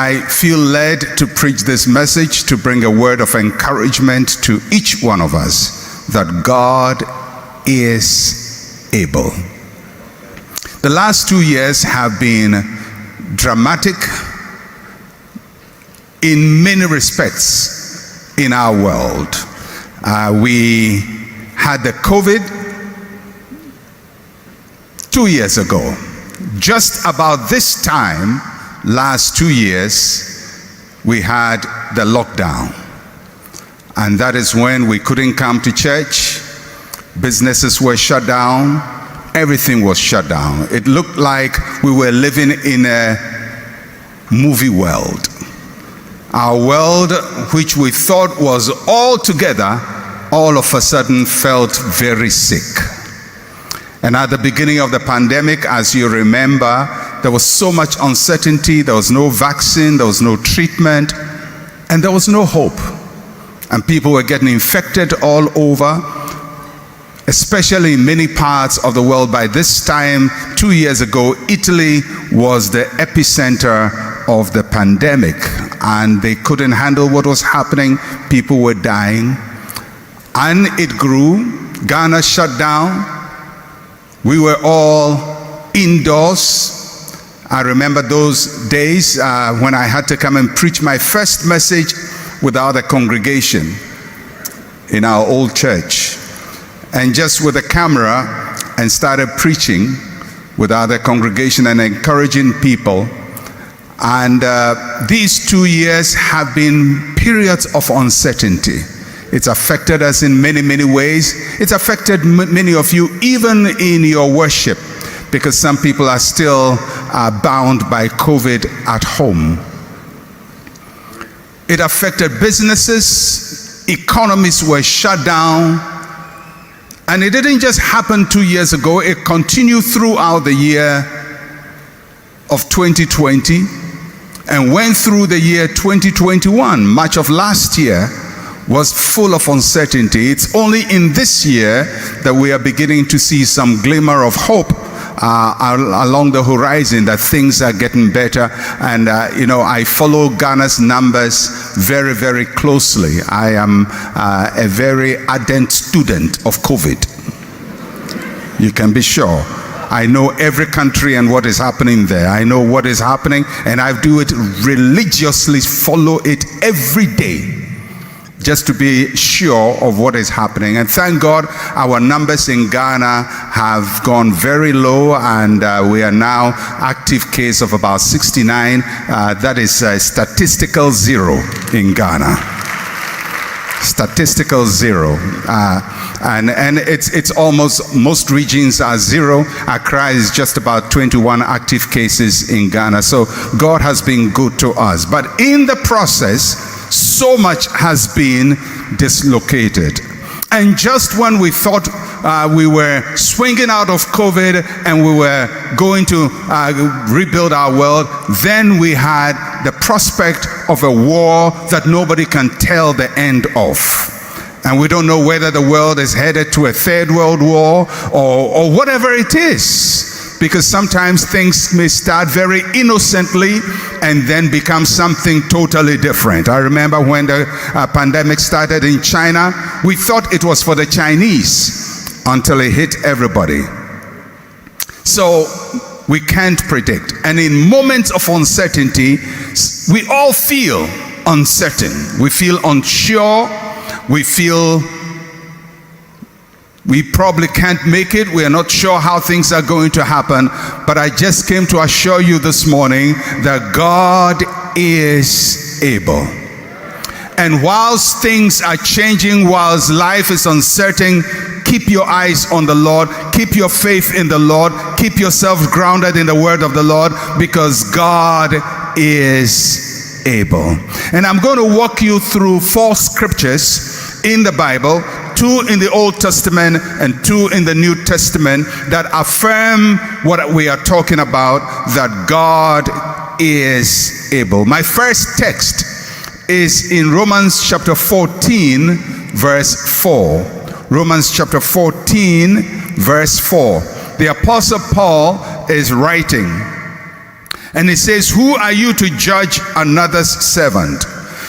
I feel led to preach this message to bring a word of encouragement to each one of us that God is able. The last 2 years have been dramatic in many respects in our world. We had the COVID 2 years ago. Just about this time, last 2 years, we had the lockdown. And that is when we couldn't come to church. Businesses were shut down. Everything was shut down. It looked like we were living in a movie world. Our world, which we thought was all together, all of a sudden felt very sick. And at the beginning of the pandemic, as you remember, there was so much uncertainty. There was no vaccine, there was no treatment, and there was no hope. And people were getting infected all over, especially in many parts of the world. By this time, 2 years ago, Italy was the epicenter of the pandemic, and they couldn't handle what was happening. People were dying, and it grew. Ghana shut down. We were all indoors. I remember those days when I had to come and preach my first message without a congregation in our old church, and just with a camera, and started preaching without a congregation and encouraging people. And these 2 years have been periods of uncertainty. It's affected us in many, many ways. It's affected many of you, even in your worship, because some people are still bound by COVID at home. It affected businesses. Economies were shut down. And it didn't just happen 2 years ago. It continued throughout the year of 2020 and went through the year 2021. Much of last year was full of uncertainty. It's only in this year that we are beginning to see some glimmer of hope along the horizon, that things are getting better. And I follow Ghana's numbers very, very closely. I am a very ardent student of COVID. You can be sure. I know every country and what is happening there. I know what is happening, and I do it religiously, follow it every day, just to be sure of what is happening. And thank God our numbers in Ghana have gone very low, and we are now active case of about 69. That is statistical zero in Ghana. Statistical zero. And it's almost, most regions are zero. Accra is just about 21 active cases in Ghana. So God has been good to us. But in the process, so much has been dislocated. And just when we thought we were swinging out of COVID and we were going to rebuild our world, then we had the prospect of a war that nobody can tell the end of. And we don't know whether the world is headed to a third world war or whatever it is. Because sometimes things may start very innocently and then become something totally different. I remember when the pandemic started in China, we thought it was for the Chinese until it hit everybody. So we can't predict. And in moments of uncertainty, we all feel uncertain. We feel unsure. We feel we probably can't make it. We are not sure how things are going to happen. But I just came to assure you this morning that God is able. And whilst things are changing, whilst life is uncertain, keep your eyes on the Lord. Keep your faith in the Lord. Keep yourself grounded in the word of the Lord, because God is able. And I'm going to walk you through 4 scriptures in the Bible, 2 in the Old Testament and 2 in the New Testament, that affirm what we are talking about, that God is able. My first text is in Romans chapter 14, verse 4. Romans chapter 14, verse 4. The Apostle Paul is writing, And it says, who are you to judge another's servant?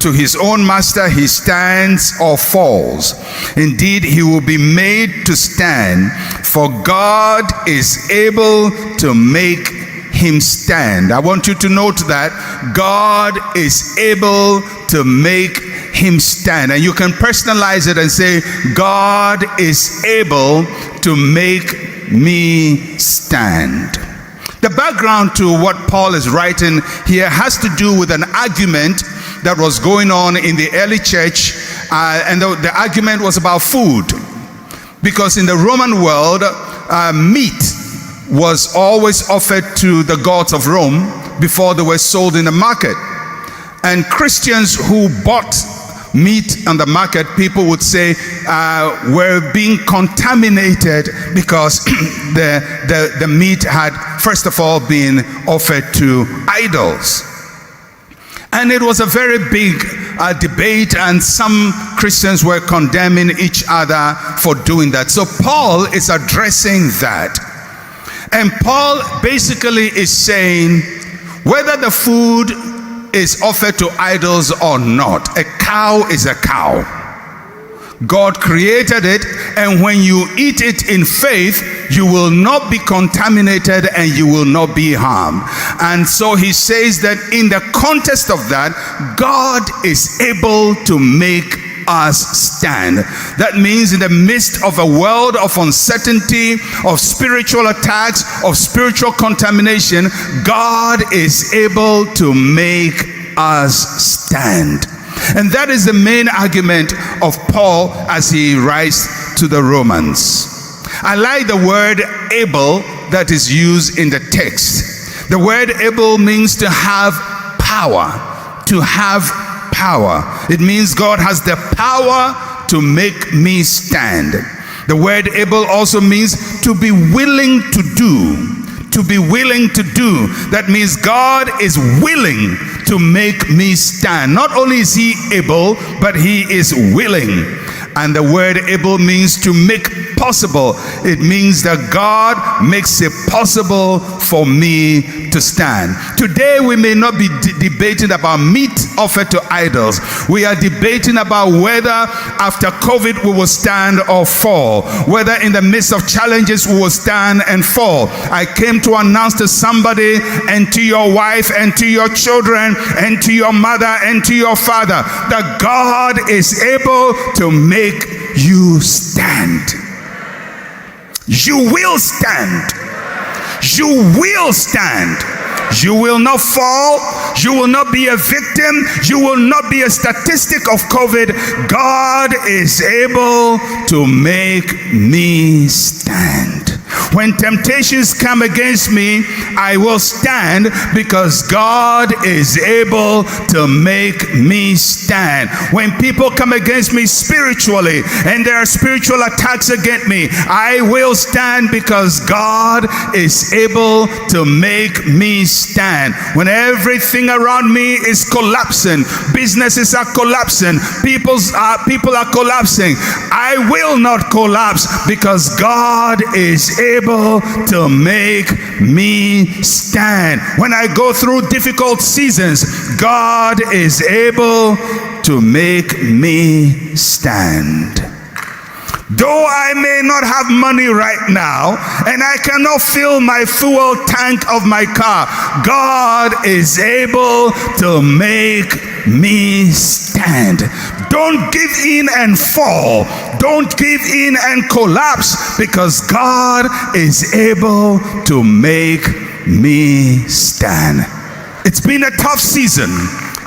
To his own master he stands or falls. Indeed, he will be made to stand, for God is able to make him stand. I want you to note that God is able to make him stand. And you can personalize it and say, God is able to make me stand. The background to what Paul is writing here has to do with an argument that was going on in the early church, and the argument was about food. Because in the Roman world, meat was always offered to the gods of Rome before they were sold in the market. And Christians who bought meat on the market, people would say, were being contaminated because the meat had, first of all, been offered to idols. And it was a very big debate, and some Christians were condemning each other for doing that. So Paul is addressing that. And Paul basically is saying, whether the food is offered to idols or not, a cow is a cow. God created it, and when you eat it in faith, you will not be contaminated and you will not be harmed. And so he says that in the context of that, God is able to make us stand. That means in the midst of a world of uncertainty, of spiritual attacks, of spiritual contamination, God is able to make us stand. And that is the main argument of Paul as he writes to the Romans. I like the word able that is used in the text. The word able means to have power. To have power. It means God has the power to make me stand. The word able also means to be willing to do. To be willing to do. That means God is willing to make me stand. Not only is he able, but he is willing. And the word able means to make possible. It means that God makes it possible for me to stand. Today we may not be debating about meat offered to idols. We are debating about whether after COVID we will stand or fall. Whether in the midst of challenges we will stand and fall. I came to announce to somebody, and to your wife, and to your children, and to your mother, and to your father, that God is able to make you stand. You will stand. You will stand. You will not fall. You will not be a victim. You will not be a statistic of COVID. God is able to make me stand. When temptations come against me, I will stand because God is able to make me stand. When people come against me spiritually and there are spiritual attacks against me, I will stand because God is able to make me stand. When everything around me is collapsing, businesses are collapsing, people are collapsing, I will not collapse because God is able to make me stand. When I go through difficult seasons, God is able to make me stand. Though I may not have money right now, and I cannot fill my fuel tank of my car, God is able to make me stand. Don't give in and fall. Don't give in and collapse, because God is able to make me stand. It's been a tough season.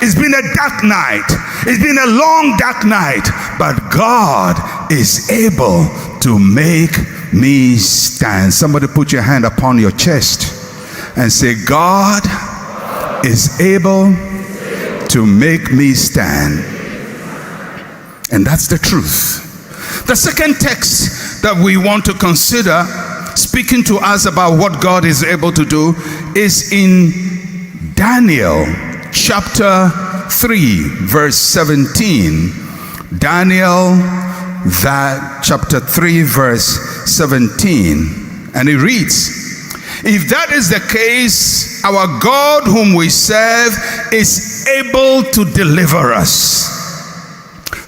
It's been a dark night. It's been a long dark night, but God is able to make me stand. Somebody put your hand upon your chest and say, God is able to make me stand. And that's the truth. The second text that we want to consider, speaking to us about what God is able to do, is in Daniel chapter 3 verse 17. Daniel, that chapter 3 verse 17. And it reads, If that is the case, our God whom we serve is able to deliver us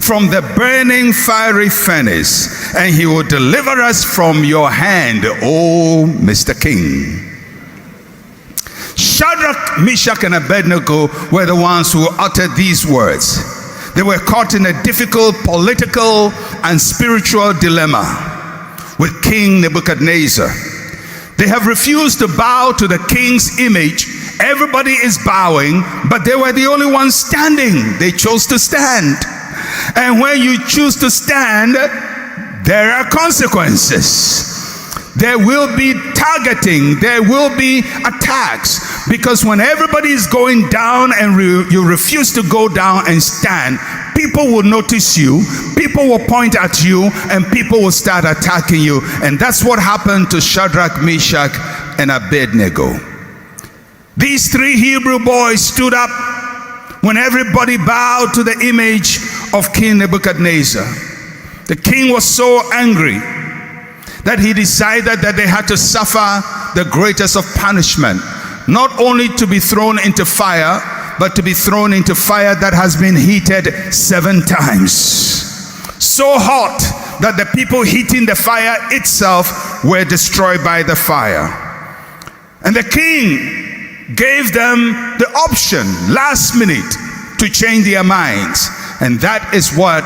from the burning fiery furnace, and he will deliver us from your hand, O Mr. King. Shadrach, Meshach, and Abednego were the ones who uttered these words. They were caught in a difficult political and spiritual dilemma with King Nebuchadnezzar. They have refused to bow to the king's image. Everybody is bowing, but they were the only ones standing. They chose to stand. And when you choose to stand, there are consequences. There will be targeting, there will be attacks, because when everybody is going down and you refuse to go down and stand, people will notice you, people will point at you, and people will start attacking you. And that's what happened to Shadrach, Meshach, and Abednego. These three Hebrew boys stood up when everybody bowed to the image of King Nebuchadnezzar. The king was so angry that he decided that they had to suffer the greatest of punishment, not only to be thrown into fire, but to be thrown into fire that has been heated 7 times. So hot that the people heating the fire itself were destroyed by the fire. And the king gave them the option, last minute, to change their minds. And that is what,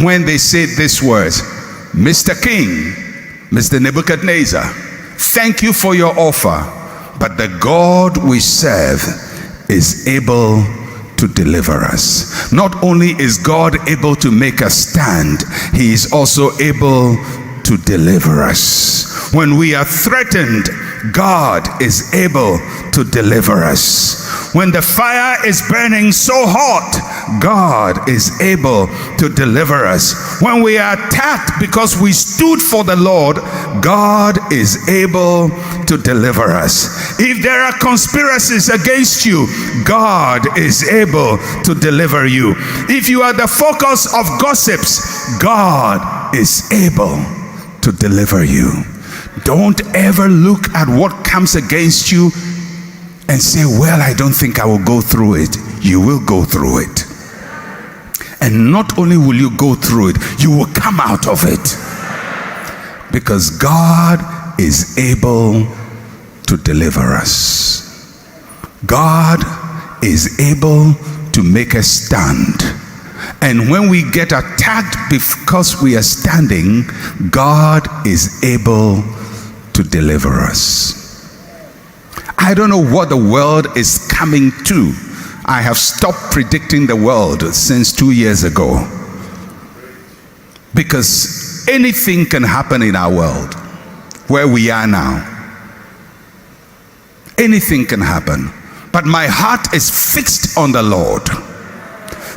when they said these words, Mr. King, Mr. Nebuchadnezzar, thank you for your offer, but the God we serve is able to deliver us. Not only is God able to make us stand, he is also able to deliver us. When we are threatened, God is able to deliver us. When the fire is burning so hot, God is able to deliver us. When we are attacked because we stood for the Lord, God is able to deliver us. If there are conspiracies against you, God is able to deliver you. If you are the focus of gossips, God is able to deliver you. Don't ever look at what comes against you and say, well, I don't think I will go through it. You will go through it. And not only will you go through it, you will come out of it. Because God is able to deliver us. God is able to make us stand. And when we get attacked because we are standing, God is able to deliver us. I don't know what the world is coming to. I have stopped predicting the world since 2 years ago, because anything can happen in our world where we are now. Anything can happen. But my heart is fixed on the Lord,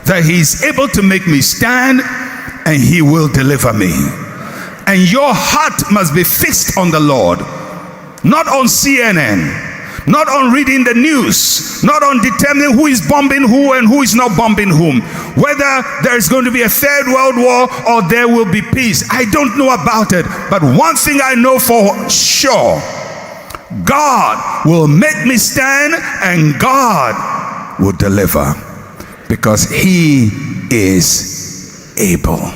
that he is able to make me stand and he will deliver me. And your heart must be fixed on the Lord, not on CNN, not on reading the news, not on determining who is bombing who and who is not bombing whom, whether there is going to be a third world war or there will be peace. I don't know about it, but one thing I know for sure, God will make me stand and God will deliver, because he is able.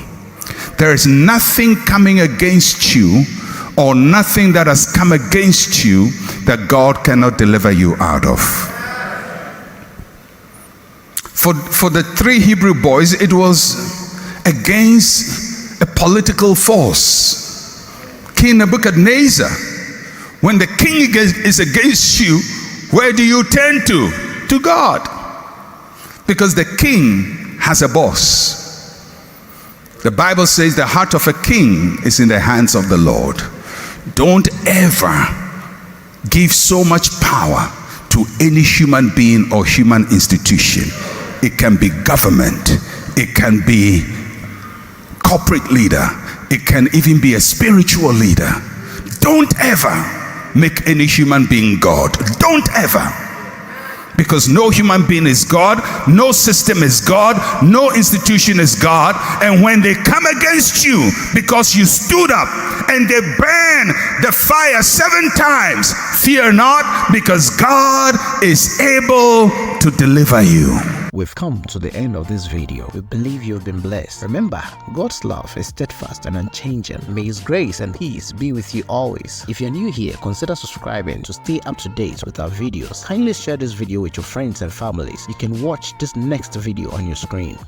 There is nothing coming against you, or nothing that has come against you, that God cannot deliver you out of. For the three Hebrew boys, it was against a political force. King Nebuchadnezzar. When the king is against you, where do you turn to? To God. Because the king has a boss. The Bible says the heart of a king is in the hands of the Lord. Don't ever give so much power to any human being or human institution. It can be government, it can be corporate leader, it can even be a spiritual leader. Don't ever make any human being God. Don't ever. because no human being is God, no system is God, no institution is God. And when they come against you because you stood up and they burn the fire 7 times, fear not, because God is able to deliver you. We've come to the end of this video. We believe you've been blessed. Remember, God's love is steadfast and unchanging. May His grace and peace be with you always. If you're new here, consider subscribing to stay up to date with our videos. Kindly share this video with your friends and families. You can watch this next video on your screen.